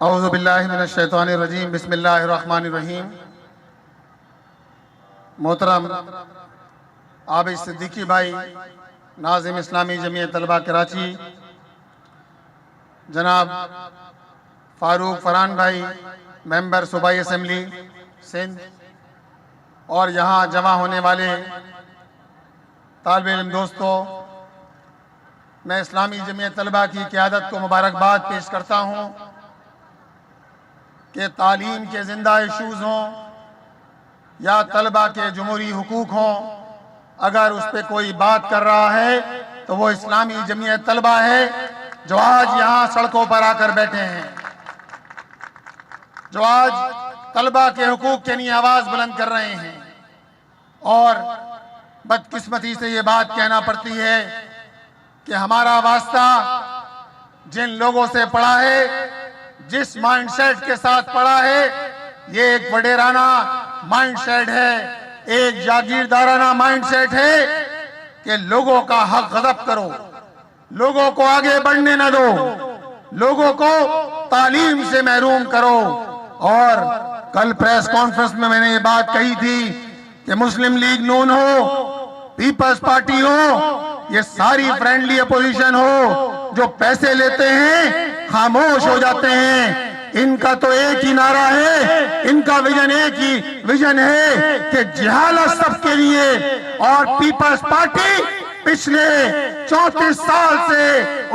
اعوذ باللہ من الشیطان الرجیم، بسم اللہ الرحمن الرحیم۔ محترم عابد صدیقی بھائی، ناظم اسلامی جمعیت طلبہ کراچی، جناب فاروق فرحان بھائی، ممبر صوبائی اسمبلی سندھ، اور یہاں جمع ہونے والے طالب علم دوستوں، میں اسلامی جمعیت طلبہ کی قیادت کو مبارکباد پیش کرتا ہوں کہ تعلیم کے زندہ ایشوز ہوں یا طلبہ کے جمہوری حقوق ہوں، اگر اس پہ کوئی بات کر رہا ہے تو وہ اسلامی جمعیت طلبہ ہے جو آج یہاں سڑکوں پر آ کر بیٹھے ہیں، جو آج طلبہ کے حقوق کے لیے آواز بلند کر رہے ہیں۔ اور بدقسمتی سے یہ بات کہنا پڑتی ہے کہ ہمارا واسطہ جن لوگوں سے پڑا ہے، جس مائنڈ سیٹ کے ساتھ پڑا ہے، یہ ایک وڈیرانہ مائنڈ سیٹ ہے، ایک جاگیردارانہ مائنڈ سیٹ ہے کہ لوگوں کا حق غصب کرو، لوگوں کو آگے بڑھنے نہ دو، لوگوں کو تعلیم سے محروم کرو۔ اور کل پریس کانفرنس میں نے یہ بات کہی تھی کہ مسلم لیگ نون ہو، پیپلز پارٹی ہو، یہ ساری فرینڈلی اپوزیشن ہو، جو پیسے لیتے ہیں خاموش ہو جاتے ہیں۔ ان کا تو ایک ہی نعرہ ہے، ان کا ویژن ایک ہی ویژن ہے کہ جہالت سب کے لیے۔ اور پیپلز پارٹی پچھلے 34 سال سے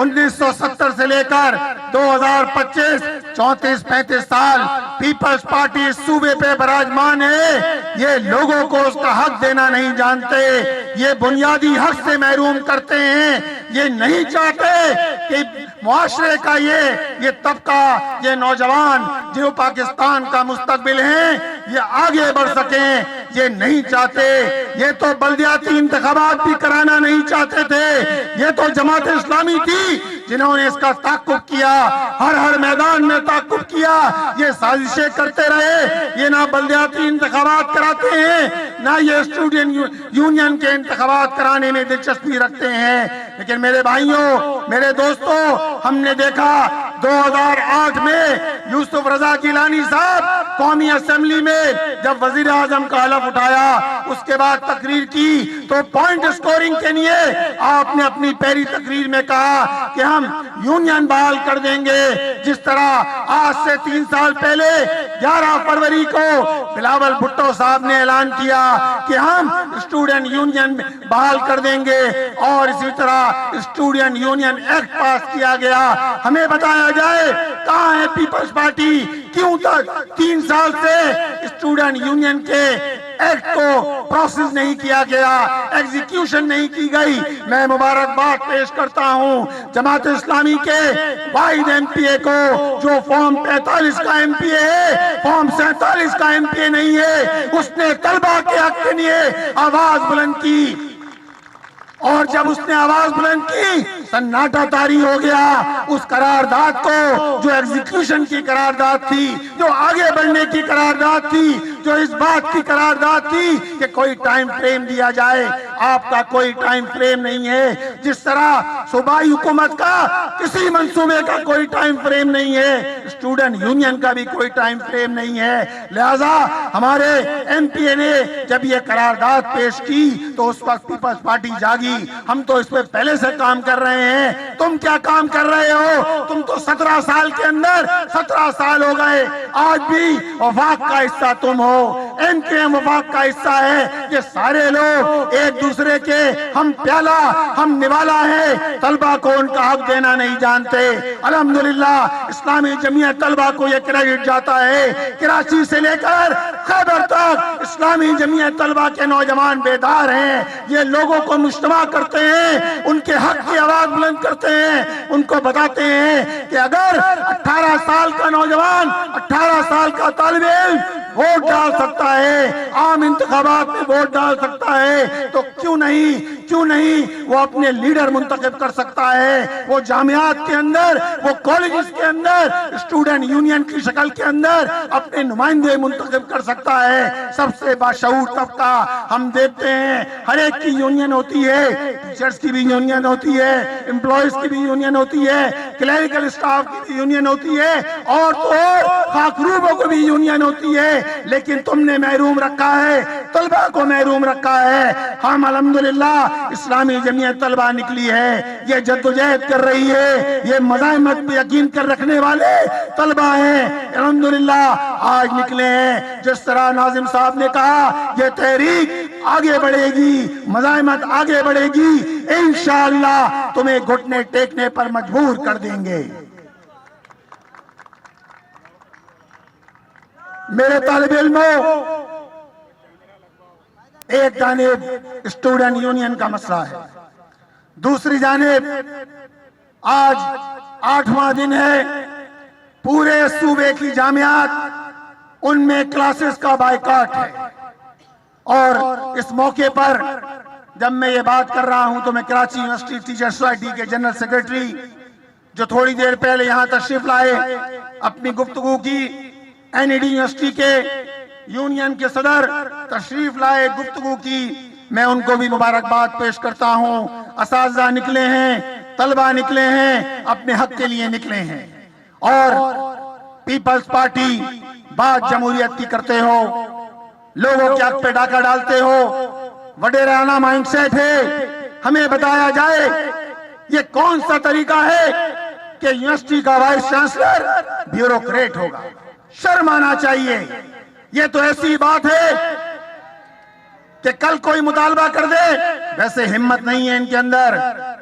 1970 سے لے کر 2025 34-35 سال پیپلز پارٹی اس صوبے پہ براجمان ہے۔ یہ لوگوں کو اس کا حق دینا نہیں جانتے، یہ بنیادی حق سے محروم کرتے ہیں، یہ نہیں چاہتے کہ معاشرے کا یہ طبقہ، یہ نوجوان جو پاکستان کا مستقبل ہیں، یہ آگے بڑھ سکیں، یہ نہیں چاہتے۔ یہ تو بلدیاتی انتخابات بھی کرانا نہیں چاہتے تھے، یہ تو جماعت اسلامی تھی جنہوں نے اس کا تعاقب کیا، ہر میدان میں تعاقب کیا، یہ سازشیں کرتے رہے۔ یہ نہ بلدیاتی انتخابات کراتے ہیں، نہ یہ اسٹوڈنٹ یونین کے انتخابات کرانے میں دلچسپی رکھتے ہیں۔ لیکن میرے بھائیوں، میرے دوستوں، ہم نے دیکھا 2008 میں یوسف رضا گیلانی صاحب قومی اسمبلی میں جب وزیر اعظم کا حلف اٹھایا، اس کے بعد تقریر کی تو پوائنٹ سکورنگ کے لیے آپ نے اپنی پہلی تقریر میں کہا کہ ہم یونین بحال کر دیں گے، جس طرح آج سے 3 سال پہلے 11 فروری کو بلاول بھٹو صاحب نے اعلان کیا کہ ہم اسٹوڈنٹ یونین بحال کر دیں گے، اور اسی طرح اسٹوڈنٹ یونین ایکٹ پاس کیا گیا۔ ہمیں بتایا جائے کہاں ہے پیپلز پارٹی؟ کیوں تک 3 سال سے اسٹوڈنٹ یونین کے ایکٹ کو پروسیس نہیں کیا گیا، ایگزیکیوشن نہیں کی گئی؟ میں مبارکباد پیش کرتا ہوں جماعت اسلامی کے واحد ایم پی اے کو جو فارم 45 کا ایم پی اے ہے، فارم 47 کا ایم پی اے نہیں ہے۔ اس نے طلبہ کے حق کے لیے آواز بلند کی، اور جب اس نے آواز بلند کی سناٹا طاری ہو گیا۔ اس قرارداد کو جو ایگزیکیوشن کی قرارداد تھی، جو آگے بڑھنے کی قرارداد تھی، جو اس بات کی قرارداد تھی کہ کوئی ٹائم فریم دیا جائے، آپ کا کوئی ٹائم فریم نہیں ہے۔ جس طرح صوبائی حکومت کا کسی منصوبے کا کوئی ٹائم فریم نہیں ہے، اسٹوڈنٹ یونین کا بھی کوئی ٹائم فریم نہیں ہے۔ لہذا ہمارے ایم پی اے نے جب یہ قرارداد پیش کی تو اس وقت پیپلز پارٹی جاگی، ہم تو اس پہ پہلے سے کام کر رہے ہیں۔ تم کیا کام کر رہے ہو؟ تم تو 17 سال کے اندر 17 سال ہو گئے، آج بھی وفاق کا حصہ تم ہو، ایم کے ایم وفاق کا حصہ ہے۔ یہ سارے لوگ ایک دوسرے کے ہم پیالہ ہم نوالا ہے، طلبہ کو ان کا حق دینا نہیں جانتے۔ الحمدللہ اسلامی جمعیت طلبہ کو یہ کریڈٹ جاتا ہے، کراچی سے لے کر خیبر تک اسلامی جمعیت طلبہ کے نوجوان بیدار ہیں، یہ لوگوں کو مجتمع کرتے ہیں، ان کے حق کی آواز بلند کرتے ہیں، ان کو بتاتے ہیں کہ اگر 18 سال کا نوجوان، 18 سال کا طالب علم ووٹ ڈال سکتا ہے، عام انتخابات میں ووٹ ڈال سکتا ہے، تو کیوں نہیں کیوں نہیں وہ اپنے لیڈر منتخب کر سکتا ہے؟ وہ جامعات کے اندر، وہ کالجز کے اندر اسٹوڈنٹ یونین کی شکل کے اندر اپنے نمائندے منتخب کر سکتا ہے۔ سب سے باشعور طبقہ ہم دیکھتے ہیں، ہر ایک کی یونین ہوتی ہے، ٹیچرز کی بھی یونین ہوتی ہے، امپلائیز کی بھی یونین ہوتی ہے، کلیریکل اسٹاف کی بھی یونین ہوتی ہے، اور تو اور خاکروبوں کو بھی یونین ہوتی ہے، لیکن تم نے محروم رکھا ہے، طلبہ کو محروم رکھا ہے۔ ہم الحمدللہ اسلامی جمعیت طلبہ نکلی ہے، یہ جدوجہد کر رہی ہے، یہ مزاحمت پہ یقین کر رکھنے والے طلبہ ہیں، الحمدللہ آج نکلے ہیں۔ جس طرح ناظم صاحب نے کہا یہ تحریک آگے بڑھے گی، مزاحمت آگے بڑھے گی، انشاءاللہ تمہیں گھٹنے ٹیکنے پر مجبور کر دیں گے۔ میرے طالب علموں، ایک جانب اسٹوڈنٹ یونین کا مسئلہ ہے، دوسری جانب آج 8واں دن ہے، پورے صوبے کی جامعات ان میں کلاسز کا بائیکاٹ ہے، اور اس موقع پر جب میں یہ بات کر رہا ہوں تو میں کراچی یونیورسٹی ٹیچر سوسائٹی کے جنرل سیکرٹری جو تھوڑی دیر پہلے یہاں تشریف لائے اپنی گفتگو کی، این ای ڈی یونیورسٹی کے یونین کے صدر تشریف لائے گفتگو کی، میں ان کو بھی مبارکباد پیش کرتا ہوں۔ اساتذہ نکلے ہیں، طلبہ نکلے ہیں، اپنے حق کے لیے نکلے ہیں، اور پیپلز پارٹی بات جمہوریت کی کرتے ہو، لوگوں کے حق پہ ڈاکہ ڈالتے ہو، وڈیرانہ مائنڈ سیٹ ہے۔ ہمیں بتایا جائے یہ کون سا طریقہ ہے کہ یونیورسٹی کا وائس چانسلر بیوروکریٹ ہوگا؟ شرم آنا چاہیے۔ یہ تو ایسی بات ہے کہ کل کوئی مطالبہ کر دے، ویسے ہمت نہیں ہے ان کے اندر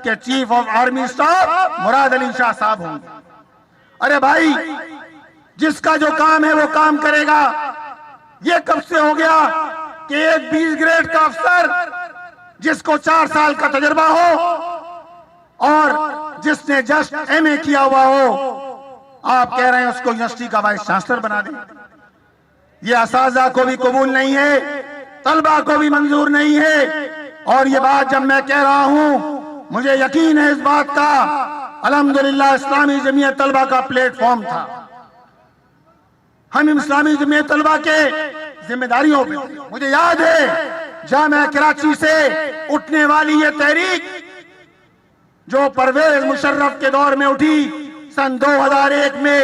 کہ چیف آف آرمی اسٹاف مراد علی شاہ صاحب ہوں۔ ارے بھائی، جس کا جو کام ہے وہ کام کرے گا۔ یہ کب سے ہو گیا کہ ایک 20 گریڈ کا افسر جس کو 4 سال کا تجربہ ہو اور جس نے جسٹ ایم اے کیا ہوا ہو، آپ کہہ رہے ہیں اس کو یونیورسٹی کا وائس چانسلر بنا دیں؟ یہ اساتذہ کو بھی قبول نہیں ہے، طلبہ کو بھی منظور نہیں ہے۔ اور یہ بات جب میں کہہ رہا ہوں، مجھے یقین ہے اس بات کا، الحمدللہ اسلامی جمعیت طلبہ کا پلیٹ فارم تھا، ہم اسلامی جمعیت طلبہ کے ذمہ داریوں پہ تھے۔ مجھے یاد ہے جامعہ کراچی سے اٹھنے والی یہ تحریک جو پرویز مشرف کے دور میں اٹھی سن 2001 میں،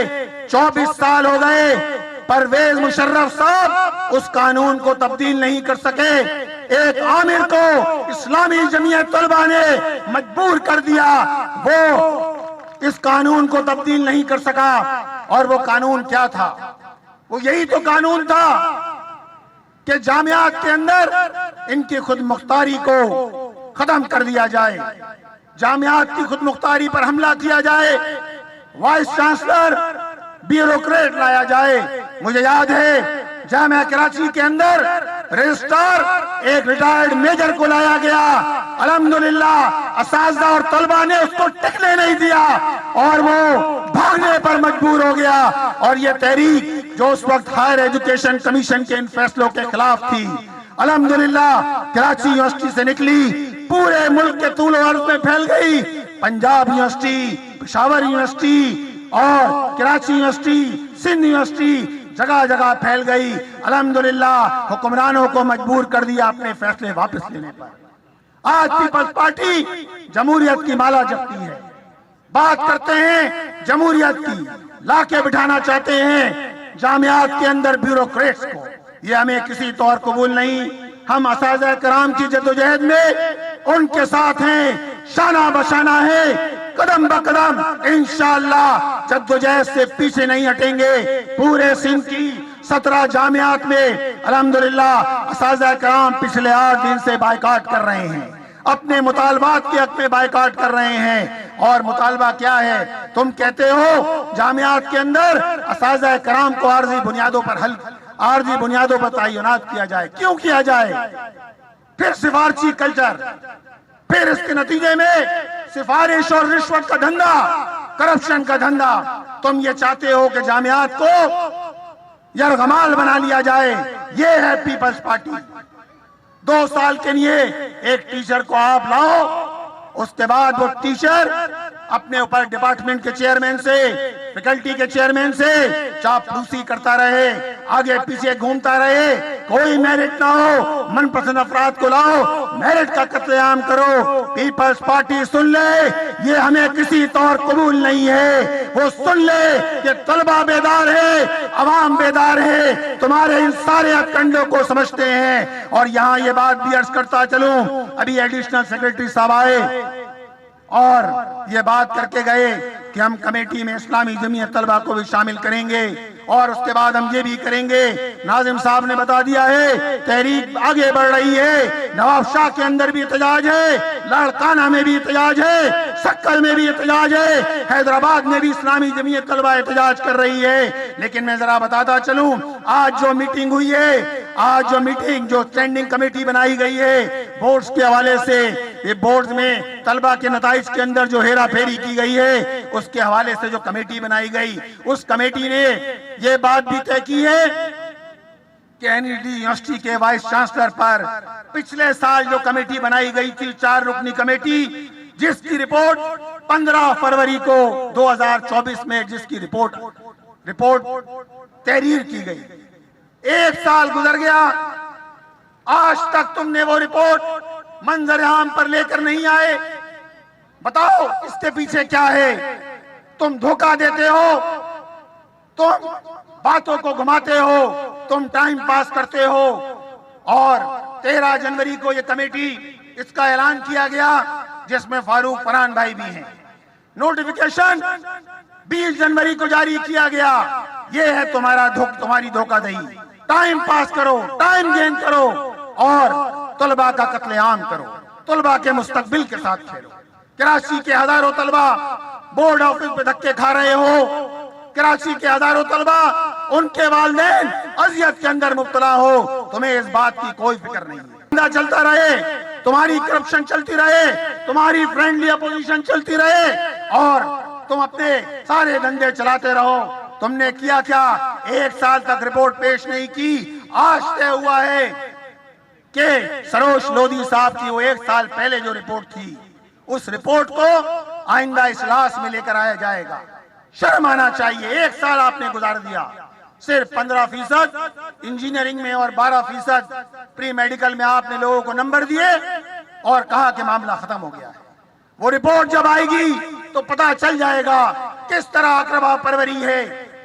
24 سال ہو گئے، پرویز مشرف صاحب اس قانون کو تبدیل نہیں کر سکے۔ ایک عامر کو اسلامی جمعیت طلبہ نے مجبور کر دیا، وہ اس قانون کو تبدیل نہیں کر سکا۔ اور وہ قانون کیا تھا؟ وہ یہی تو قانون تھا کہ جامعات کے اندر ان کی خود مختاری کو ختم کر دیا جائے، جامعات کی خود مختاری پر حملہ کیا جائے، وائس چانسلر بیوروکریٹ لایا جائے۔ مجھے یاد ہے جامعہ کراچی کے اندر رجسٹرار ایک ریٹائرڈ میجر کو لایا گیا، الحمدللہ اساتذہ اور طلبہ نے اس کو ٹکنے نہیں دیا اور وہ بھاگنے پر مجبور ہو گیا۔ اور یہ تحریک جو اس وقت ہائر ایجوکیشن کمیشن کے ان فیصلوں کے خلاف تھی، الحمدللہ کراچی یونیورسٹی سے نکلی، پورے ملک کے طول و عرض میں پھیل گئی، پنجاب یونیورسٹی، پشاور یونیورسٹی اور کراچی یونیورسٹی، سندھ یونیورسٹی، جگہ جگہ پھیل گئی۔ الحمدللہ حکمرانوں کو مجبور کر دیا اپنے فیصلے واپس لینے پر۔ آج پیپلز پارٹی جمہوریت کی مالا جپتی ہے، بات کرتے ہیں جمہوریت کی، لا کے بٹھانا چاہتے ہیں جامعات کے اندر بیوروکریٹس کو۔ یہ ہمیں کسی طور قبول نہیں۔ ہم اساتذہ کرام کی جدوجہد میں ان کے ساتھ ہیں، شانہ بشانہ ہے، قدم بقدم انشاءاللہ جدوجہد سے پیچھے نہیں ہٹیں گے۔ پورے سندھ کی 17 جامعات میں الحمدللہ اساتذہ کرام پچھلے 8 دن سے بائیکاٹ کر رہے ہیں، اپنے مطالبات کے حق میں بائیکاٹ کر رہے ہیں۔ اور مطالبہ کیا ہے؟ تم کہتے ہو جامعات کے اندر اساتذہ کرام کو عارضی بنیادوں پر تعینات کیا جائے۔ کیوں کیا جائے؟ پھر سفارشی کلچر، پھر اس کے نتیجے میں سفارش اور رشوت کا دھندا، کرپشن کا دھندا۔ تم یہ چاہتے ہو کہ جامعات کو یرغمال بنا لیا جائے۔ یہ ہے پیپلز پارٹی۔ 2 سال کے لیے ایک ٹیچر کو آپ لاؤ، اس کے بعد وہ ٹیچر اپنے اوپر ڈپارٹمنٹ کے چیئرمین سے، فیکلٹی کے چیئرمین سے چاپلوسی کرتا رہے، آگے پیچھے گھومتا رہے، کوئی میرٹ نہ ہو، من پسند افراد کو لاؤ، میرٹ کا قتل عام کرو۔ پیپلز پارٹی سن لے، یہ ہمیں کسی طور قبول نہیں ہے۔ وہ سن لے کہ طلبہ بیدار ہے، عوام بیدار ہے، تمہارے ان سارے کنڈوں کو سمجھتے ہیں۔ اور یہاں یہ بات بھی عرض کرتا چلوں، ابھی ایڈیشنل سیکریٹری صاحب آئے اور یہ بات کر کے گئے کہ ہم کمیٹی میں اسلامی جمعیت طلبہ کو بھی شامل کریں گے، اور اس کے بعد ہم یہ بھی کریں گے۔ ناظم صاحب نے بتا دیا ہے تحریک آگے بڑھ رہی ہے، نواب شاہ کے اندر بھی احتجاج ہے، لاڑکانہ میں بھی احتجاج ہے، سکل میں بھی احتجاج ہے، حیدرآباد میں بھی اسلامی جمعیت طلبہ احتجاج کر رہی ہے۔ لیکن میں ذرا بتاتا چلوں، آج جو میٹنگ ہوئی ہے، آج جو میٹنگ جو اسٹینڈنگ کمیٹی بنائی گئی ہے بورڈز کے حوالے سے، یہ بورڈز میں طلبہ کے نتائج کے اندر جو ہیرا پھیری کی گئی ہے اس کے حوالے سے جو کمیٹی بنائی گئی، اس کمیٹی نے یہ بات بھی طے کی ہے کہ این ای ڈی یونیورسٹی کے وائس چانسلر پر پچھلے سال جو کمیٹی بنائی گئی تھی 4 رکنی کمیٹی، جس کی رپورٹ 15 فروری کو 2024 میں جس کی رپورٹ تحریر کی گئی، 1 سال گزر گیا، آج تک تم نے وہ رپورٹ منظر عام پر لے کر نہیں آئے۔ بتاؤ اس کے پیچھے کیا ہے؟ تم دھوکہ دیتے ہو، تم باتوں کو گھماتے ہو، تم ٹائم پاس کرتے ہو۔ اور 13 جنوری کو یہ کمیٹی، اس کا اعلان کیا گیا جس میں فاروق فرحان بھائی بھی ہیں۔ نوٹیفیکیشن 20 جنوری کو جاری کیا گیا۔ یہ ہے تمہاری دھوکہ دہی۔ ٹائم پاس کرو، ٹائم گین کرو اور طلبہ کا قتل عام کرو، طلبہ کے مستقبل کے ساتھ کھیلو۔ کراچی کے ہزاروں طلبہ بورڈ آفس پہ دھکے کھا رہے ہو، کراچی کے ہزاروں طلبہ، ان کے والدین اذیت کے اندر مبتلا ہو، تمہیں اس بات کی کوئی فکر نہیں ہے۔ چلتا رہے، تمہاری کرپشن چلتی رہے، تمہاری فرینڈلی اپوزیشن چلتی رہے، اور تم اپنے سارے دھندے چلاتے رہو۔ تم نے کیا کیا؟ 1 سال تک رپورٹ پیش نہیں کی۔ آج طے ہوا ہے کہ سروش لودھی صاحب کی وہ 1 سال پہلے جو رپورٹ تھی، اس رپورٹ کو آئندہ اجلاس میں لے کر آیا جائے گا۔ شرم آنا چاہیے، 1 سال آپ نے گزار دیا، صرف 15% انجینئرنگ میں اور 12% پری میڈیکل میں آپ نے لوگوں کو نمبر دیے اور کہا کہ معاملہ ختم ہو گیا ہے۔ وہ رپورٹ جب آئے گی تو پتہ چل جائے گا کس طرح اقربا پروری ہے،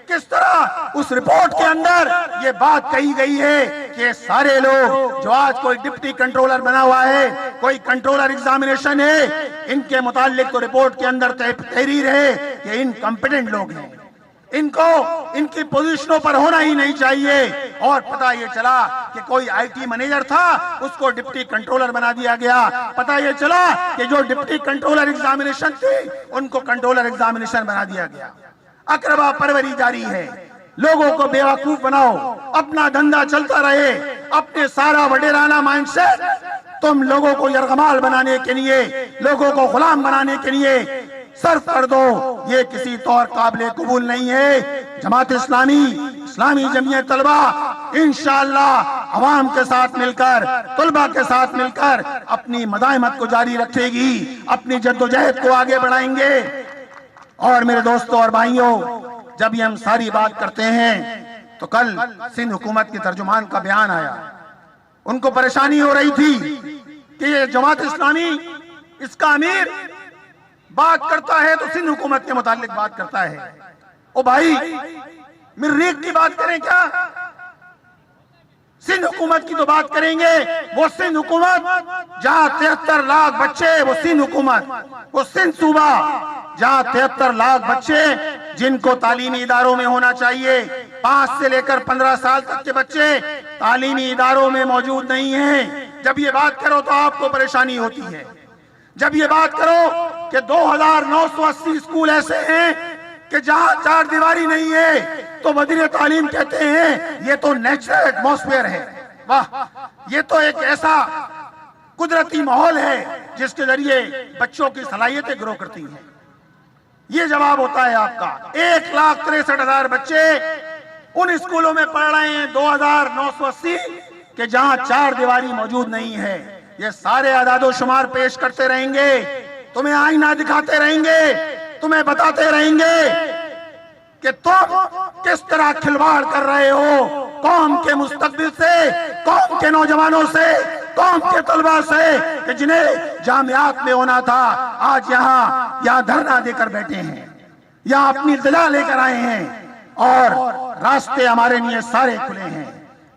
کس طرح اس رپورٹ کے اندر یہ بات کہی گئی ہے کہ سارے لوگ جو آج کوئی ڈپٹی کنٹرولر بنا ہوا ہے، کوئی کنٹرولر ایگزامینیشن ہے، ان کے متعلق تو رپورٹ کے اندر تحریر ہے کہ انکمپیٹنٹ لوگ ہیں، ان کو ان کی پوزیشنوں پر ہونا ہی نہیں چاہیے۔ اور پتہ یہ چلا کہ کوئی آئی ٹی مینیجر تھا، اس کو ڈپٹی کنٹرولر بنا دیا گیا۔ پتہ یہ چلا کہ جو ڈپٹی کنٹرولر ایگزامینیشن تھی، ان کو کنٹرولر ایگزامینیشن بنا دیا گیا۔ اقربا پروری جاری ہے، لوگوں کو بیوقوف بناؤ، اپنا دھندا چلتا رہے، اپنے سارا وڈیرانہ مائنڈ سیٹ تم لوگوں کو یرغمال بنانے کے لیے، لوگوں کو غلام بنانے کے لیے صرف کر دو۔ یہ کسی طور قابل قبول نہیں ہے۔ جماعت اسلامی جمعیت طلبہ انشاءاللہ عوام کے ساتھ مل کر، طلبہ کے ساتھ مل کر اپنی مداحمت کو جاری رکھے گی، اپنی جدوجہد کو آگے بڑھائیں گے۔ اور میرے دوستوں اور بھائیوں، جب یہ ہم ساری بات کرتے ہیں تو کل سندھ حکومت کے ترجمان کا بیان آیا، ان کو پریشانی ہو رہی تھی کہ یہ جماعت اسلامی، اس کا امیر بات کرتا ہے تو سندھ حکومت کے متعلق بات کرتا ہے۔ او بھائی، مریخ کی بات کریں کیا؟ سندھ حکومت کی تو بات کریں گے، وہ سندھ حکومت جہاں 73 لاکھ بچے، وہ سندھ حکومت، وہ سندھ صوبہ جہاں 73 لاکھ بچے جن کو تعلیمی اداروں میں ہونا چاہیے، 5 سے لے کر 15 سال تک کے بچے تعلیمی اداروں میں موجود نہیں ہیں۔ جب یہ بات کرو تو آپ کو پریشانی ہوتی ہے۔ جب یہ بات کرو کہ 2980 اسکول ایسے ہیں کہ جہاں 4 دیواری نہیں ہے تو وزیر تعلیم کہتے ہیں یہ تو نیچرل ایٹماسفیئر ہے۔ واہ، یہ تو ایک ایسا قدرتی ماحول ہے جس کے ذریعے بچوں کی صلاحیتیں گرو کرتی ہیں۔ یہ جواب ہوتا ہے آپ کا۔ 1,63,000 بچے ان اسکولوں میں پڑھ رہے ہیں، 2,980 کہ جہاں چار دیواری موجود نہیں ہے یہ سارے اعداد و شمار پیش کرتے رہیں گے، تمہیں آئینہ دکھاتے رہیں گے، تمہیں بتاتے رہیں گے کہ تم کس طرح کھلواڑ کر رہے ہو قوم کے مستقبل سے، قوم کے نوجوانوں سے، قوم کے طلباء سے، کہ جنہیں جامعات میں ہونا تھا آج یہاں دھرنا دے کر بیٹھے ہیں، یہاں اپنی التجا لے کر آئے ہیں، اور راستے ہمارے لیے سارے کھلے ہیں۔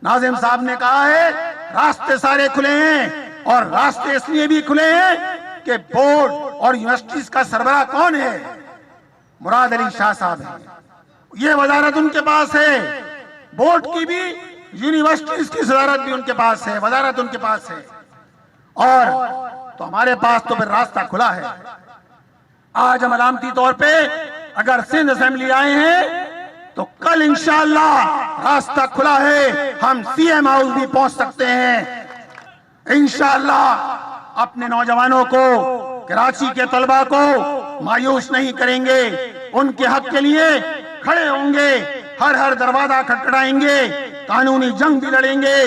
ناظم صاحب نے کہا ہے راستے سارے کھلے ہیں، اور راستے اس لیے بھی کھلے ہیں کہ بورڈ اور یونیورسٹیز کا سربراہ کون ہے؟ مراد علی شاہ صاحب ہیں، یہ وزارت ان کے پاس ہے، بورڈ کی بھی یونیورسٹیز کی صدارت بھی ان کے پاس ہے، وزارت ان کے پاس ہے، اور تو ہمارے پاس تو پھر راستہ کھلا ہے۔ آج ہم علامتی طور پہ اگر سندھ اسمبلی آئے ہیں تو کل انشاءاللہ راستہ کھلا ہے، ہم سی ایم ہاؤس بھی پہنچ سکتے ہیں انشاءاللہ۔ اپنے نوجوانوں کو، کراچی کے طلباء کو مایوس نہیں کریں گے، ان کے حق کے لیے کھڑے ہوں گے، ہر دروازہ کھٹکھٹائیں گے، قانونی جنگ بھی لڑیں گے،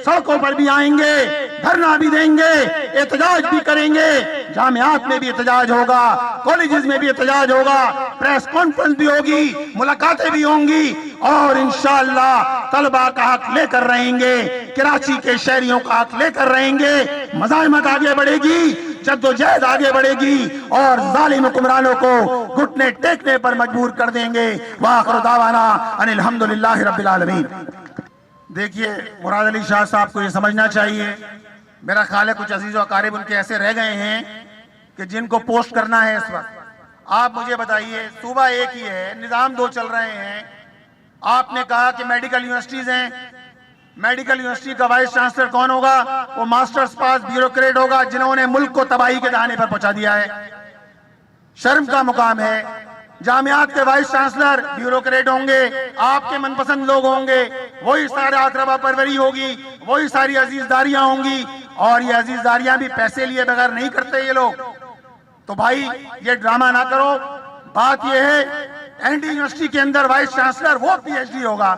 سڑکوں پر بھی آئیں گے، دھرنا بھی دیں گے، احتجاج بھی کریں گے، جامعات میں بھی احتجاج ہوگا، کالجز میں بھی احتجاج ہوگا، پریس کانفرنس بھی ہوگی، ملاقاتیں بھی ہوں گی، اور انشاءاللہ طلباء کا حق لے کر رہیں گے، کراچی کے شہریوں کا حق لے کر رہیں گے، مزاحمت آگے بڑھے گی، جدوجہد آگے بڑھے گی، اور ظالم حکمرانوں کو گھٹنے ٹیکنے پر مجبور کر دیں گے۔ وآخر دعوانا ان الحمدللہ رب العالمین۔ دیکھیے مراد علی شاہ صاحب کو یہ سمجھنا چاہیے، میرا خیال ہے کچھ عزیز و اقارب ان کے ایسے رہ گئے ہیں کہ جن کو پوسٹ کرنا ہے اس وقت۔ آپ مجھے بتائیے، صوبہ ایک ہی ہے، نظام دو چل رہے ہیں، آپ نے کہا کہ میڈیکل یونیورسٹیز ہیں، میڈیکل یونیورسٹی کا وائس چانسلر کون ہوگا؟ وہ ماسٹرز پاس بیوروکریٹ ہوگا جنہوں نے ملک کو تباہی کے دہانے پر پہنچا دیا ہے۔ شرم کا مقام ہے، جامعات کے وائس چانسلر بیوروکریٹ ہوں گے، آپ کے من پسند لوگ ہوں گے، وہی سارا اقربا پروری ہوگی، وہی ساری عزیزداریاں ہوں گی، اور یہ عزیزداریاں بھی پیسے لیے بغیر نہیں کرتے یہ لوگ۔ تو بھائی یہ ڈرامہ نہ کرو، بات یہ ہے این ڈی یونیورسٹی کے اندر وائس چانسلر وہ پی ایچ ڈی ہوگا،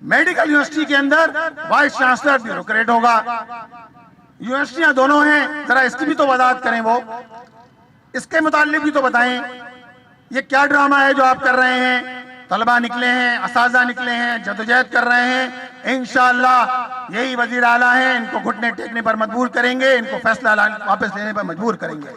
میڈیکل یونیورسٹی کے اندر وائس چانسلر بیوروکریٹ ہوگا۔ یونیورسٹیاں دونوں ہیں، ذرا اس کی بھی تو وضاحت کریں، وہ اس کے متعلق بھی تو بتائیں، یہ کیا ڈرامہ ہے جو آپ کر رہے ہیں؟ طلبہ نکلے ہیں، اساتذہ نکلے ہیں، جدوجہد کر رہے ہیں، انشاءاللہ یہی وزیر اعلیٰ ہیں، ان کو گھٹنے ٹیکنے پر مجبور کریں گے، ان کو فیصلہ واپس لینے پر مجبور کریں گے۔